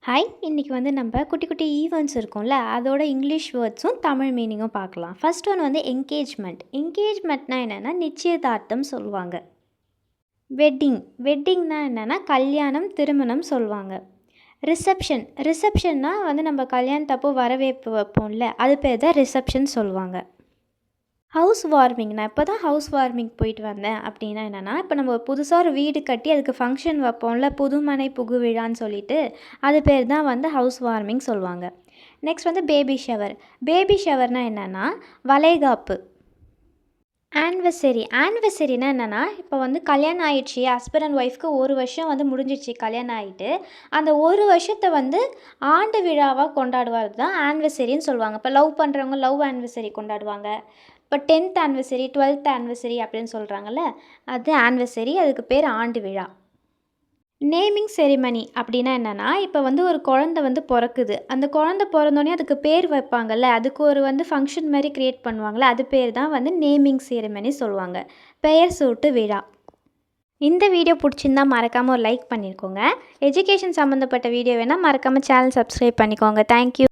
Hi! இன்னைக்கு நம்ம குட்டி குட்டி ஈவெண்ட்ஸ் இருக்கும்ல, அதோட இங்கிலீஷ் வேர்ட்ஸும் தமிழ் மீனிங்கும் பார்க்கலாம். First one engagement. என்கேஜ்மெண்ட்னா என்னென்னா நிச்சயதார்த்தம் சொல்லுவாங்க. வெட்டிங்னா என்னென்னா கல்யாணம், திருமணம் சொல்லுவாங்க. ரிசப்ஷன்னா நம்ம கல்யாணத்தப்போ வரவேற்பு வைப்போம்ல, அது பேர் தான் ரிசப்ஷன் சொல்லுவாங்க. House warming. நான் இப்போ தான் ஹவுஸ் வார்மிங் போயிட்டு வந்தேன். அப்படின்னா என்னென்னா, இப்போ நம்ம புதுசாக ஒரு வீடு கட்டி அதுக்கு ஃபங்க்ஷன் வைப்போம்ல, புதுமனை புகு விழான்னு சொல்லிட்டு, அது பேர் தான் ஹவுஸ் வார்மிங் சொல்லுவாங்க. Next baby shower. பேபி ஷவர்னால் என்னென்னா வளைகாப்பு. ஆனிவர்சரினா என்னென்னா, இப்போ கல்யாணம் ஆயிடுச்சு, ஹஸ்பண்ட் அண்ட் ஒய்ஃப்க்கு 1 வருஷம் முடிஞ்சிடுச்சு கல்யாணம் ஆகிட்டு, அந்த 1 வருஷத்தை ஆண்டு விழாவாக கொண்டாடுவது தான் ஆனிவர்சரின்னு சொல்லுவாங்க. இப்போ லவ் பண்ணுறவங்க லவ் ஆனிவர்சரி கொண்டாடுவாங்க. இப்போ 10th ஆனிவர்சரி, 12th ஆனிவர்சரி அப்படின்னு சொல்கிறாங்கல்ல, அது ஆனிவர்சரி. அதுக்கு பேர் ஆண்டு விழா. நேமிங் செரிமனி அப்படின்னா என்னென்னா, இப்போ ஒரு குழந்தை பிறக்குது. அந்த குழந்தை பிறந்தோடனே அதுக்கு பேர் வைப்பாங்கல்ல, அதுக்கு ஒரு ஃபங்க்ஷன் மாதிரி க்ரியேட் பண்ணுவாங்கள்ல, அது பேர் தான் நேமிங் செரிமனி சொல்லுவாங்க. பெயர் சூட்டு விழா. இந்த வீடியோ பிடிச்சிருந்தா மறக்காமல் ஒரு லைக் பண்ணியிருக்கோங்க. எஜுகேஷன் சம்மந்தப்பட்ட வீடியோ வேணால் மறக்காமல் சேனல் சப்ஸ்கிரைப் பண்ணிக்கோங்க. தேங்க்யூ.